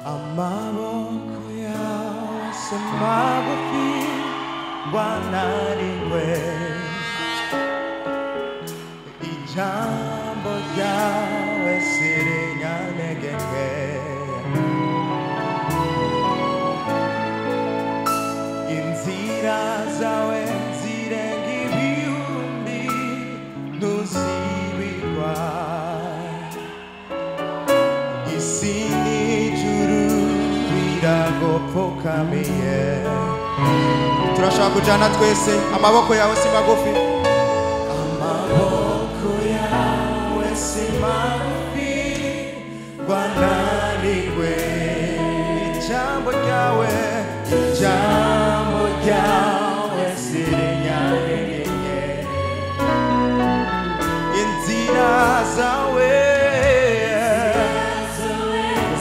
amaboko yawe si magufi wanariwe ijambo ryawe si rinyantege inzira zawe zirenga ibihumbi ntuzibigwa isi n'ijuru biragupfukamiye turashaka kujana twese amaboko yawe si magufi amaboko yawe si magufi wananiwe ijambo ryawe si rinyantege inzira zawe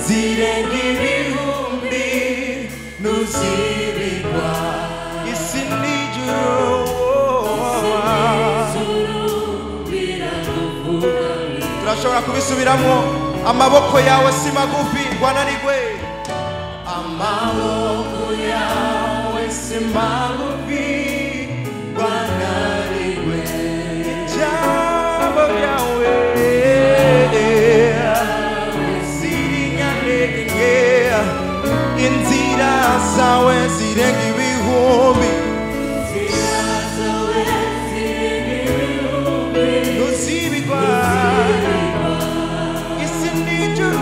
zirenga ibihumbi ntuzibigwa isi n'ijuru turashobora kubisubiramo amaboko yawe si magufi wananigwe amaboko yawe si magufi wananigwe ijambo ryawe inzira zawe zirenga ibihumbi ntuzibigwa isi n'ijuru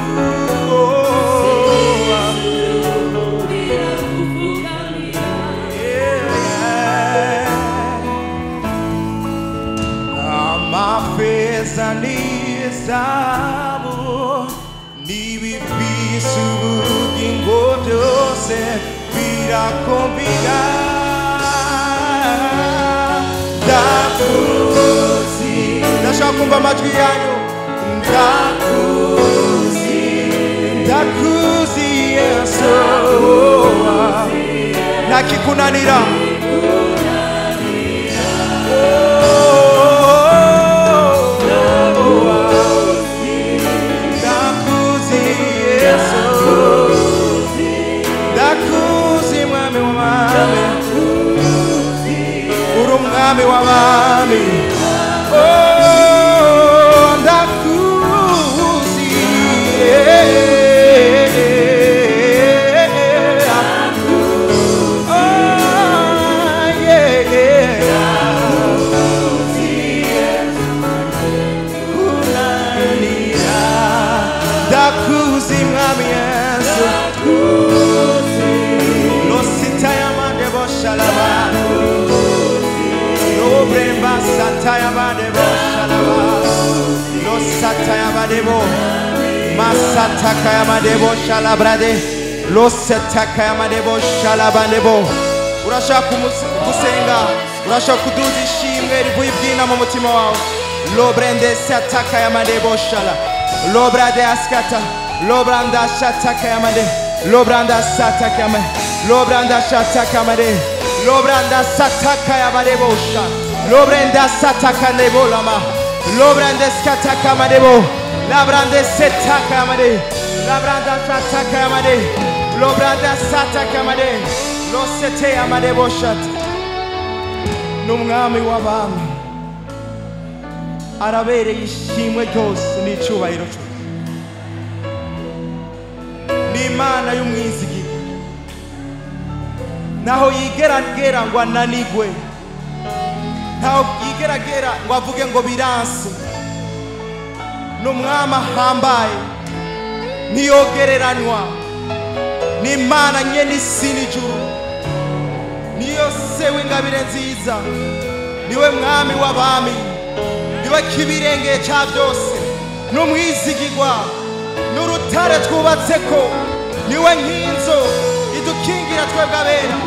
amafeza n'izahabu n'ibifise ubugingo byose birakumbira ndakuzi ndashaka kumva amajwi yanyu ndakuzi Yesu ntakikunanira umwami w'abami ndakuzi ndakuzi mwami Yesu lositayamande boshalaba Sataya madebo shalaba no sataya madebo masataka ya madebo shalabrade lo sataka ya madebo shalabandebo urashaka gusenga urashaka kuduza ishimwe rivuye ibyina mu mutima wawe lo brande sataka ya madebo shala lo brade askata lo branda sataka ya made lo branda sataka ya made lo branda sataka ya made lo branda sataka ya madebo shala Lobrenda sataka nebolama Lobrenda skataka madebo Labranda setaka made Labranda sataka made Lobranda sataka made Lo sete amadebo shat Numwami w'abami arabereye ishimwe ryose n'icyubahiro cyo n'Imana y'umwizigiro naho yigeragera ngo ananigwe ntaho yigeragera ngo avuge ngo biranse n'umwami ahambaye ntiyogereranywa n'Imana nyene isi n'ijuru niyo se w'ingabire nziza niwe mwami w'abami niwe kibirengeye cya byose n'umwizigirwa n'urutare twubatseko niwe nkinzo idukingira twebwe abera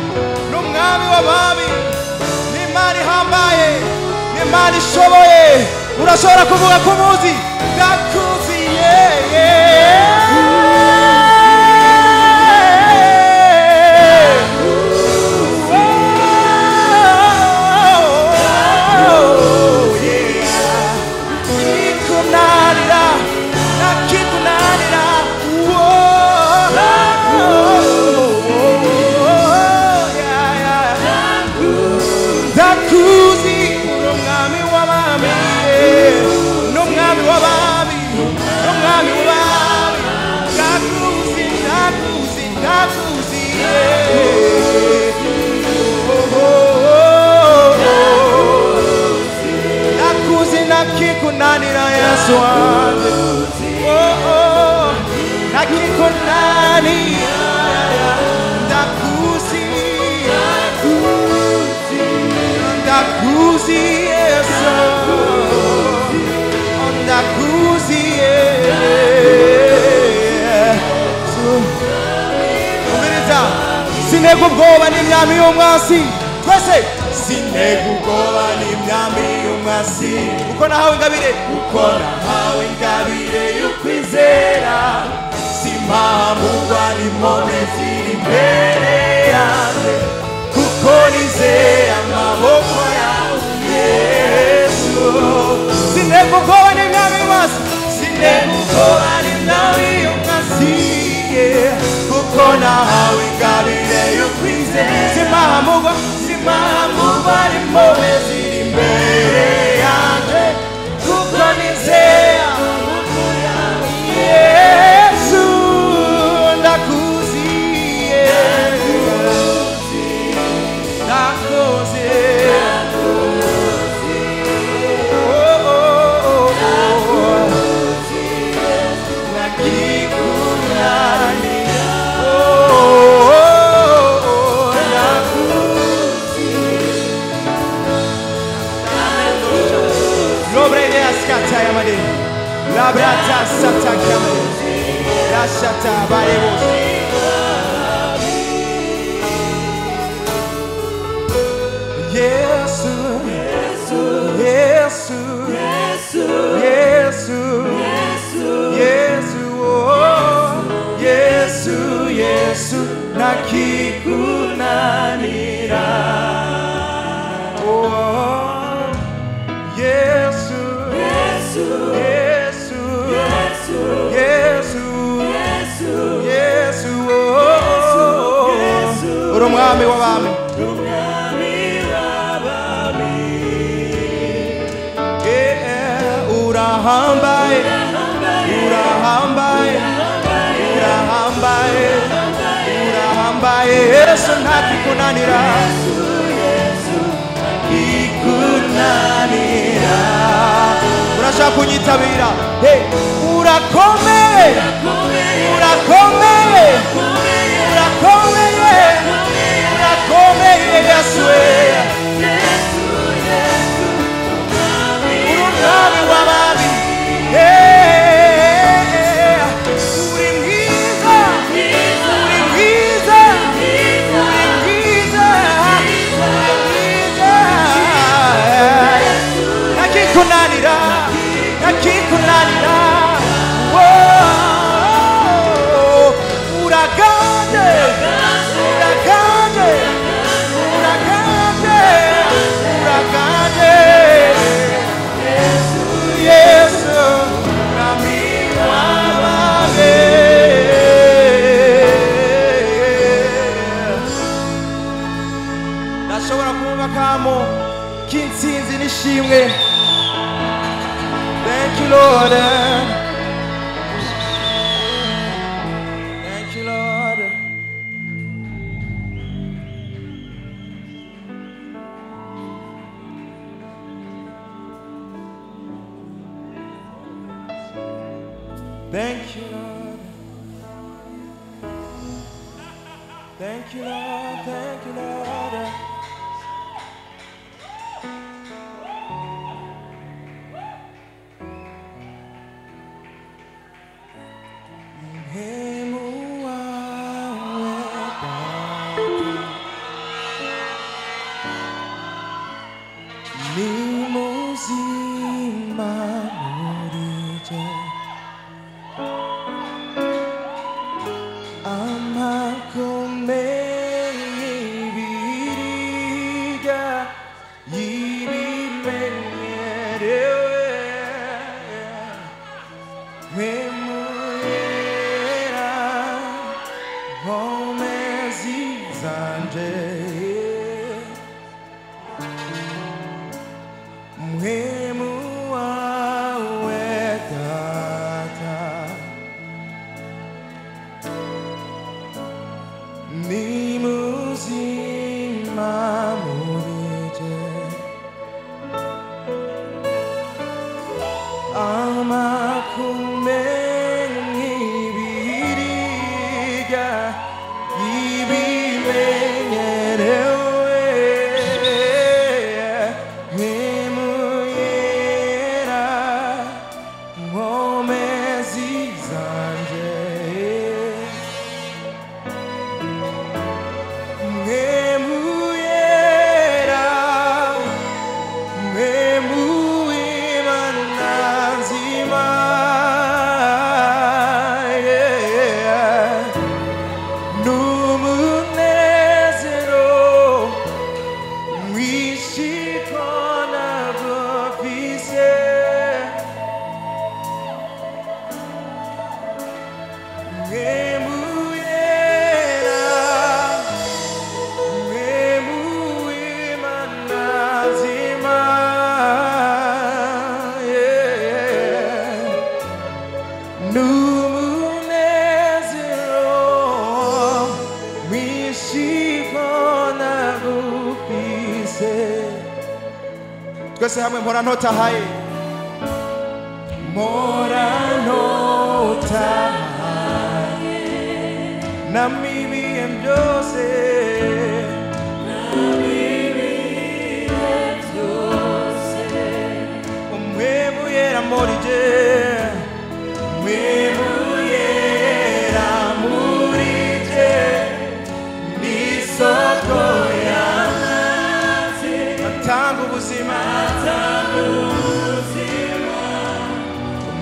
n'umwami w'abami n'Imana ihambaye n'Imana ishoboye urashobora kuvuga ko muzi ndakuzi Nakikunanira Yesu wanjye nakikunani ndakuzi Yesu ndakuzi Yesu umiriza sinega ubwoba n'imyami y'umwasi twese sinega ubwoba n'imyami y'umwasi kuko nahawe ingabire y'ukwizera simpamurwa n'impome ziri imbere yanjye kuko nizeye amaboko yawe Yesu sinega ubwoba n'imyami y'umwasi kuko nahawe ingabire y'ukwizera simpamurwa n'impome ziri imbere yanjye kuko nizeye amaboko yawe Yesu ndakuzi La brata sata kamere la shata barebo Yesu Yesu Yesu Yesu Yesu oh Yesu Yesu nakikunanira oh Yesu Yesu uri umwami w'abami urahambaye Yesu ntakikunanira urashaka kunyitabira urakomeye Yesu uri umwami w'abami uri mwiza nakikunanira uraganje Yesu nami wabame nashobora kumubakamo k'intsinzi n'ishimwe. Thank you Lord, thank you Lord. Thank you Lord, thank you Lord, thank you Lord. Ama twese hamwe mpora ntotahaye mpora ntotahaye namibiye byose umwebuyera muri je umwebuyera muri je nisoko y'amazi atanga ubuzima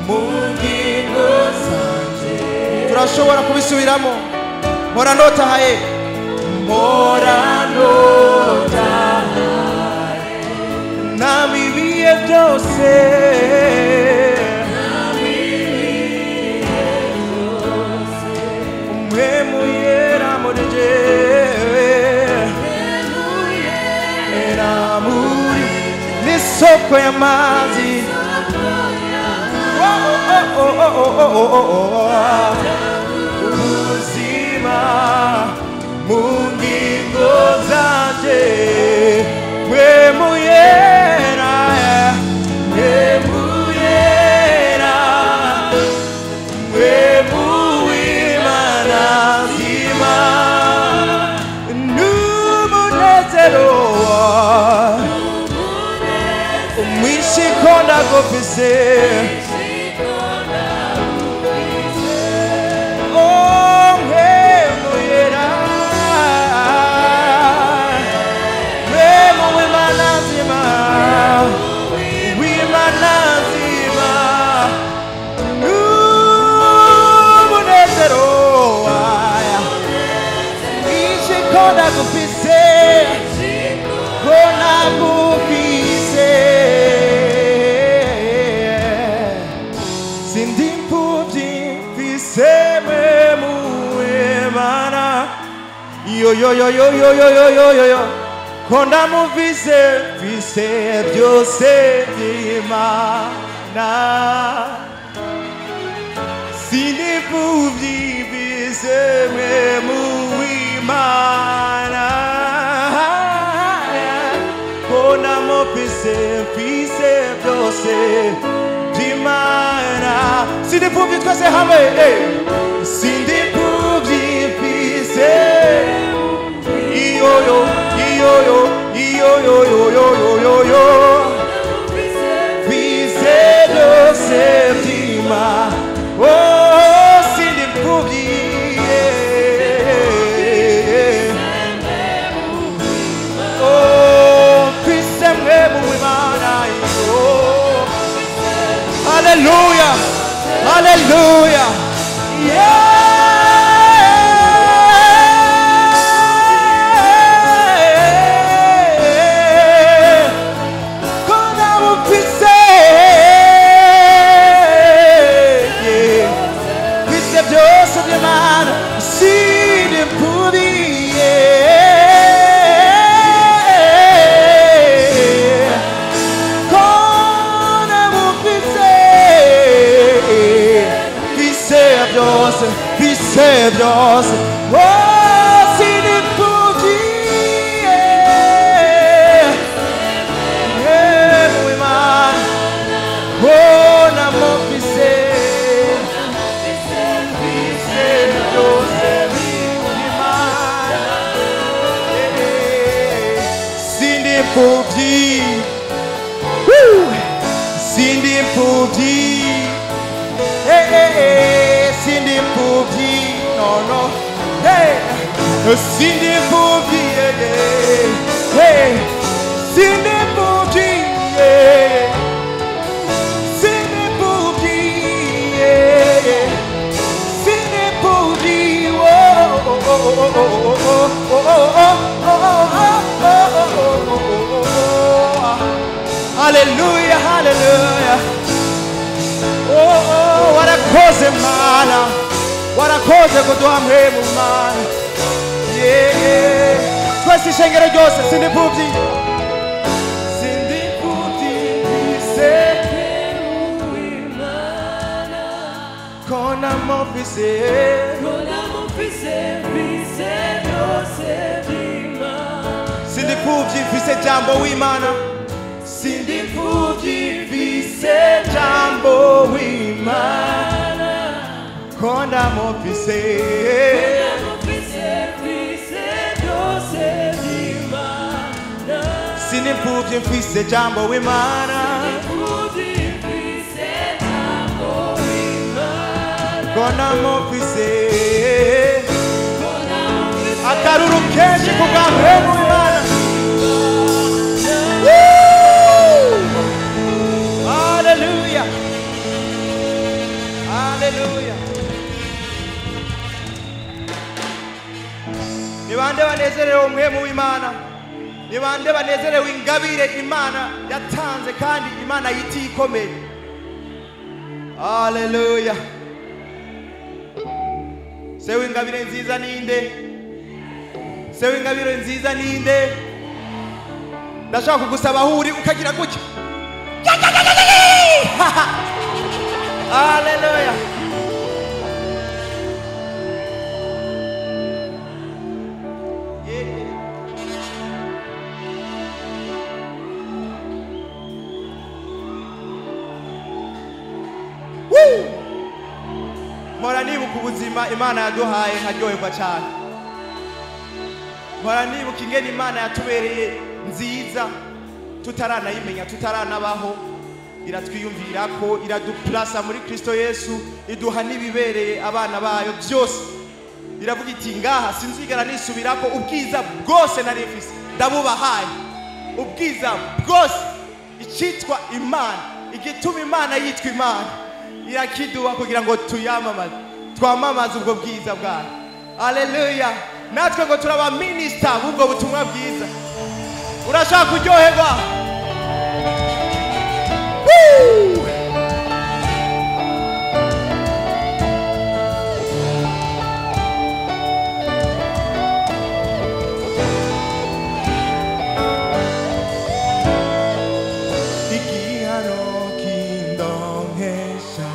mu ngingo zanje turashobora kubisubiramo mpora ntotahaye mpora ntotahaye namibiye byose umwemuyera muri je n'isoko y'amazi ubuzima mu ngingo zanje mwemuyera mwemuyera mwemuwimana nzima n'umunezero umwishikonda gofise yo yo yo yo yo yo yo yo yo yo konda muvise vise byose by'Imana sinipuvyi vise mwe muwimana konda muvise vise byose by'Imana sinipuvyi twese hamwe sinipuvyi vise yo yo yo yo yo yo yo yo yo yo vise byose by'Imana oh sinipuvyi oh vise mwe muwimana hallelujah hallelujah yeah Dios, oh, sinipuvyi, muy mal, oh, namo vise, Dios, muy mal, sinipuvyi, sinipuvyi, sinipuvyi. No, no, hey, sinipuvyi, hey, sinipuvyi, sinipuvyi, sinipuvyi, oh, oh, oh, oh, oh, oh, oh, oh, hallelujah, hallelujah, oh, oh, what a cause, man. warakoze kuduha mpemu Mana twese ishengero ryose sinipuvyi vise kona mofise vise byose by'Imana sinipuvyi vise jambo w'Imana sinipuvyi mfise jambo w'Imana ko ndamufise byose by'Imana sinipfuvye mfise jambo w'Imana ko ndamufise akaruru kenshi kubwa mpemu w'Imana. Hallelujah. Hallelujah. Ni bande banezerewe umwemu w'Imana? Ni bande banezerewe ingabire Imana yatanze kandi Imana yiti ikomeye? Hallelujah. Sewe ingabire nziza ninde? Sewe ingabire nziza ninde? Ndashaka kugusaba huri ukagira gutya. Hallelujah. Mpora nibuka ubuzima Imana yaduhaye nkaryoherwa cyane. Mpora nibuka ingene Imana yatubereye nziza tutaranayimenya tutaranabaho, iratwiyumvira ko iraduplasa muri Kristo Yesu, iduha nibibereye abana bayo byose. Iravuga iti ngaha sinzigera nisubirako ubwiza bwose nari mfise ndabubahaye, ubwiza bwose icitwa Imana, igituma Imana yitwa Imana irakiduha kugira ngo tuyamamaze, twamamaze ubwo bwiza bwayo. Hallelujah. Natwe ngo turaba minister b'ubwo butumwa bwiza. Urashaka kuryoherwa? Igihano kindonkesha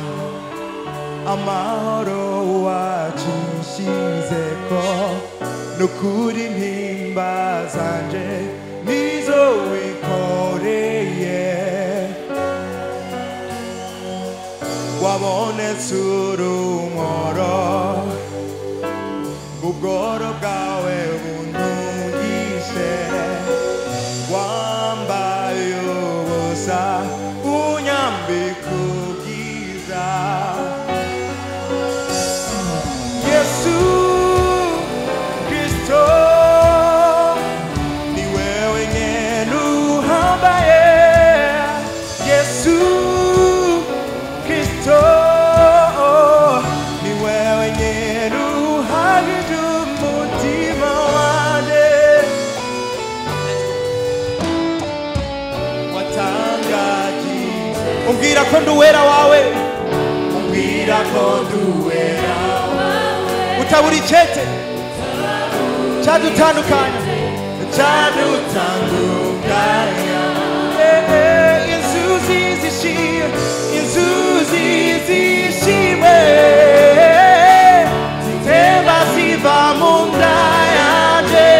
amahoro wacishizeko nukuri ntimba zanje nizo wikoreye wabonetse urumoro ubworo bwawe buntungishe wambaye ubusa unyambika ubwiza Yesu Kristo ni wewe nyene uhambaye Yesu Kristo ni wewe nyene uhagije umutima wanje watangaje umbwira ko nduwera wawe umbwira ko nduwera utabura icyete cyadutandukanya inzuzi zishimwe inzuzi zishimwe zitemba ziva mu nda yanjye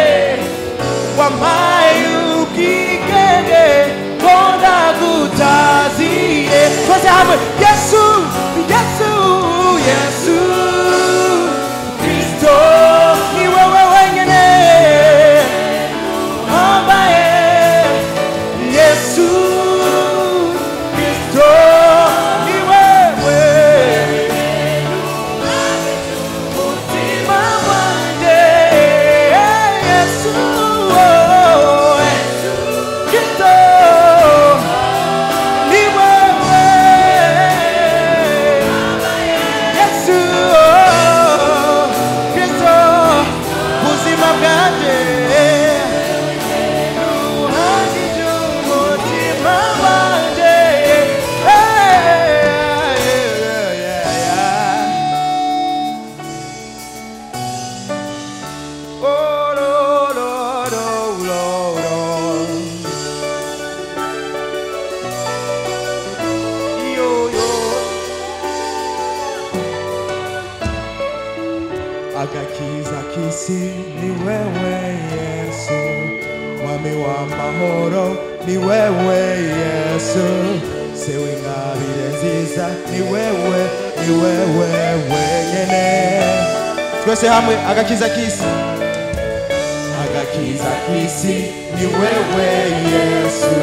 wampaye ubwigenge ko ndagutaziye twese hamwe Yesu Yesu Yesu Kristo ni wewe wenyine ambaye Yesu Kristo ni wewe mutima wanjye Yesu Kristo ni wewe Yesu Kristo buzima bwanjye uhagije umutima wanjye oh Lord, Lord, oh Lord, Lord. Yo, yo. Agakiza kisi ni wewe Yesu, mwami wa mahoro ni wewe Yesu, sewe ngabire nziza ni wewe wenyene twese hamwe agakiza k'isi ni wewe Yesu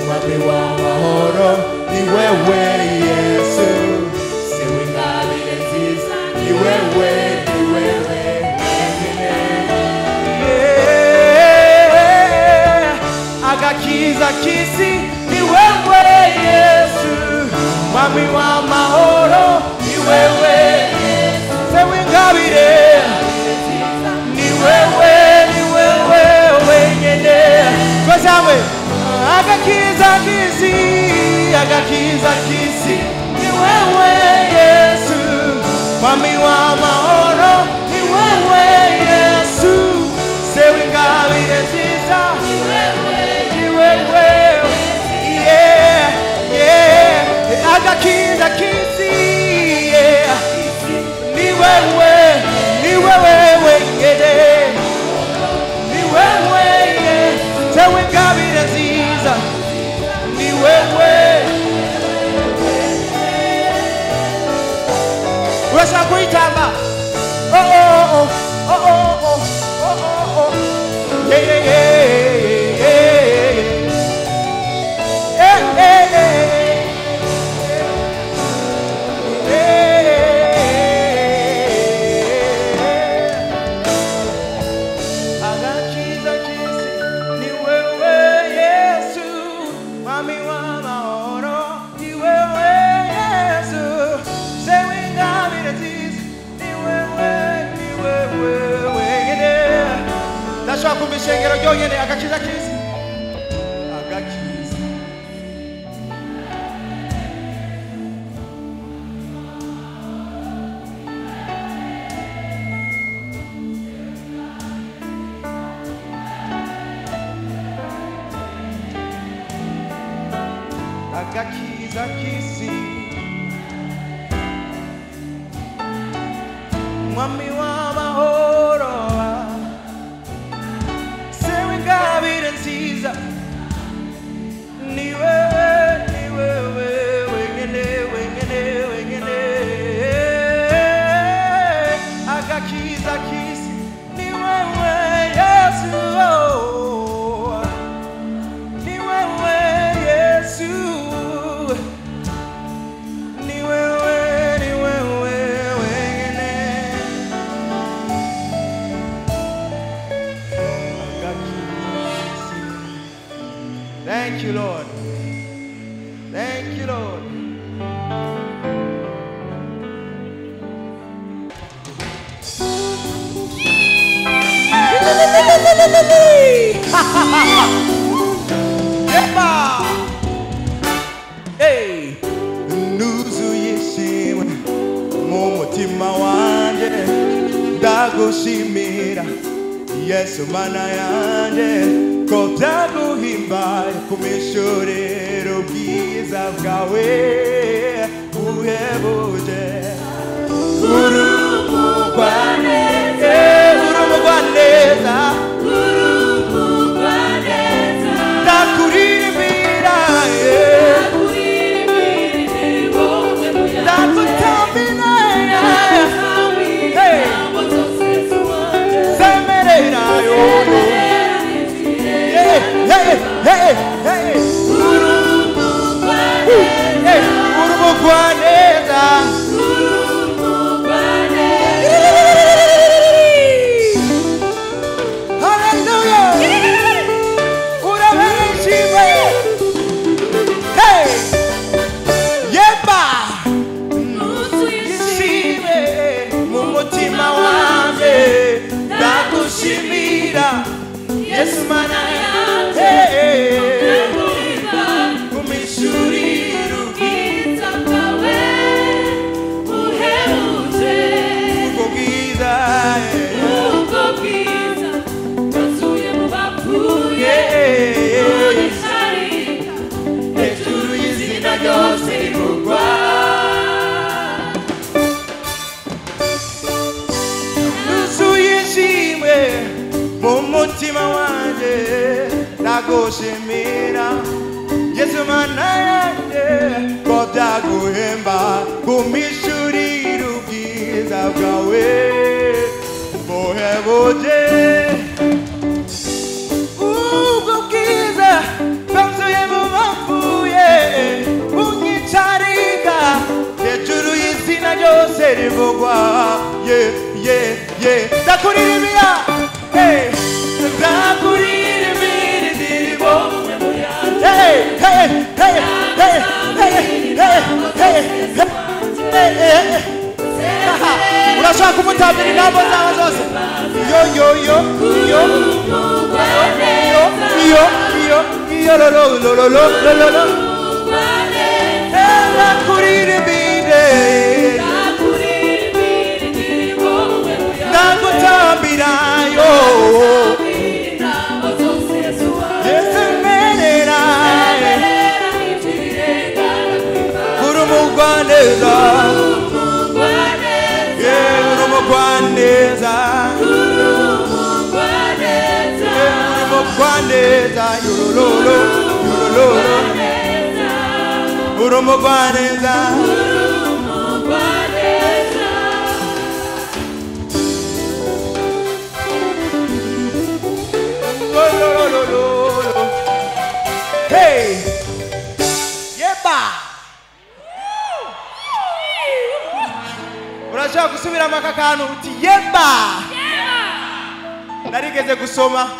mwami w'amahoro ni wewe Yesu sewe ngabire nziza ni wewe agakiza k'isi ni wewe Yesu mwami w'amahoro ni wewe sewe ngabire ni wewe wenyene twese hamwe agakiza k'isi ni wewe Yesu mwami w'amahoro ni wewe Yesu sewe ngabire nziza ni wewe agakiza k'isi ni wewe wenyene ni wewe sewe ngabire nziza ni wewe urashaka kuitamba kumishengero ryonyene agakiza k'isi agakiza k'isi mwami w'amahoro sewe ngabire nziza ni wewe wenyene agakiza k'isi ni wewe Yesu ni wewe Yesu ni wewe wenyene Thank you, Lord. Thank you, Lord. Hey, nuzuye ishimwe mu mutima wanje ndagushimira Yesu mana yanje ko byaguhimbaye kumishorero bwiza bwawe buhebuje urumugwaneza ndakuririmira ndakutambira semerera yoyo urumugwaneza Yesu mana yanje kumishurira ubwiza bwawe buhebuje ubwo bwiza wazuye mu bapfuye urisharika hejuru y'izina ryose rivugwa nuzuye ishimwe mu mutima wanje ndagushimira Yesu mana yanjye ko byaguhemba kumishurira ubwiza bwawe buhebuje ubwo bwiza bwanzuye mu bapfuye bunyicarika hejuru y'izina ryose rivugwa ndakuririmbira ndakuririmbira indirimbo urashaka kumutambira intambo zawe zose ndagutambira urumugwaneza urumugwaneza urumugwaneza yurululu urumugwaneza hey yeba urashaka gusubiramo aka kantu uti yeba narigeze gusoma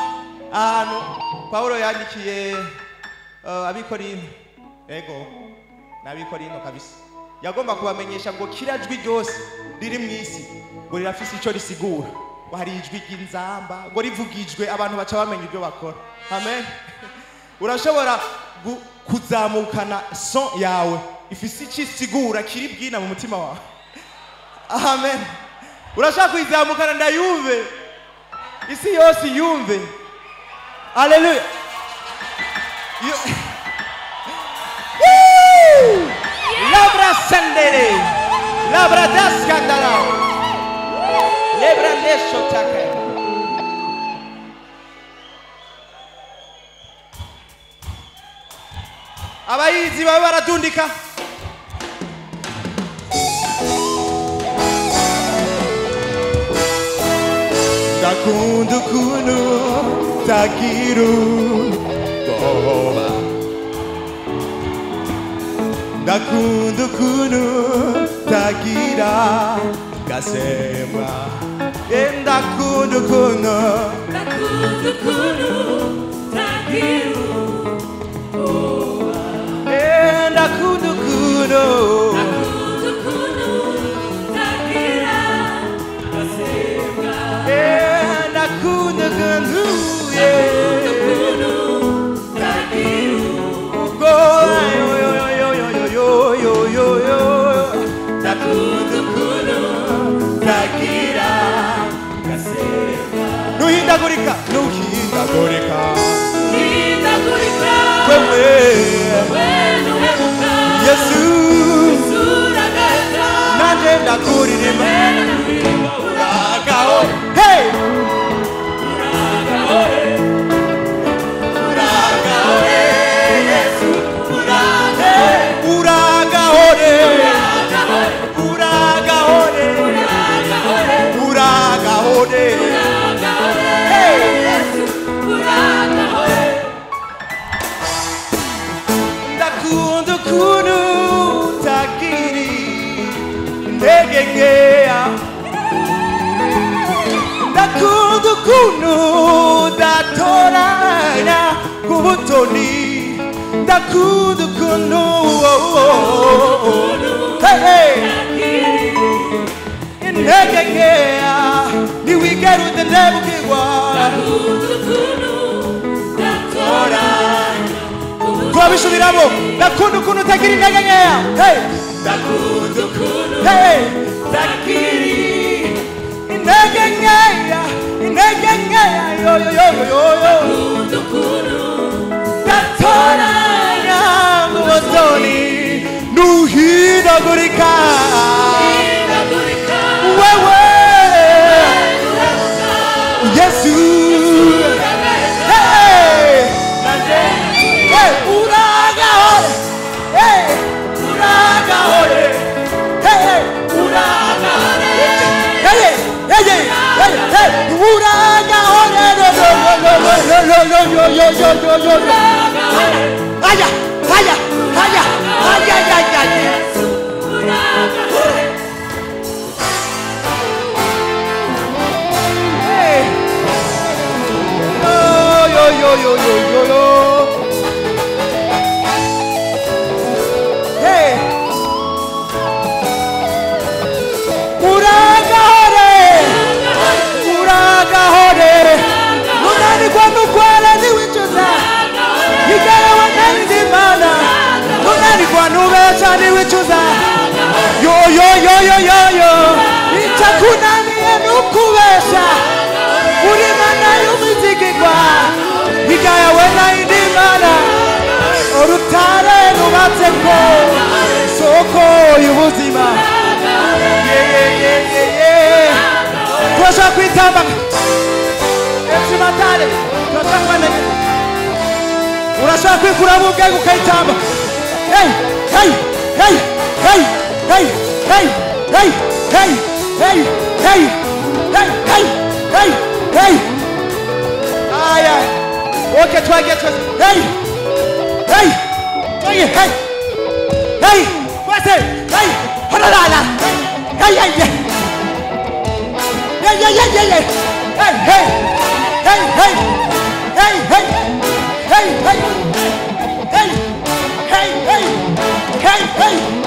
ahantu Pawulo yandikiye abikorinto ego n'abikorinto kabisa yagomba kubamenyesha ngo kira jwi ryose riri mu isi ngo rirafise icyo risigura ngo hari ijwi ry'inzamba ngo rivugijwe abantu baca bamenya ibyo bakora amen urashobora kuzamukana son yawe ifise icyo isigura kiri bwina mu mutima wawe amen urashaka kuyizamukana ndayumve isi yose yumve haleluya labra sandere labra daskandara lebra nesho take abayizi babe baratundika ndakunda ukuntu tagira ubwoba ndakunda ukuntu tagira gasema ndakunda ukuntu tagira ubwoba ndakunda ukuntu tagira gasema ndakunda ukuntu nuhindagurika wewe Yesu nanje ndakuririmba uragaho hey uragaho Yesu uragaho ndakunda ukuntu tagiri ntegekea ndakunda ukuntu datoranya kubutoni ndakunda ukuntu ntegekea niwigera udendebukirwa twabisubiramo ndakunda ukuntu utagira intege nkeya ndakunda ukuntu utagira intege nkeya ndakunda ukuntu datoranya mu butoni nuhindagurika wewe Yesu uragaho Uraga ore Aya, aya, aya, aya, aya, aya. Hey. Yo. Hey. Uraga ore. Nunani kwanu kwala ni wichuza. Igara wanani di mana. Nunani kwanu vecha ni wichuza. Yo. Ichakunani enukuwesha. Urimana yumizigigwa. Igaya wena indi mana. Orutare nubateko. Soko yubuzima. Yeah. Tosha kwitamba. Etsimatale. Tosha kwanege. Urashaka kwikura mu bwego ukayitamba. Hey. Aya. Okay, try get us. Hey. What's it? Hey. Halala. Hey. Yeah. Hey.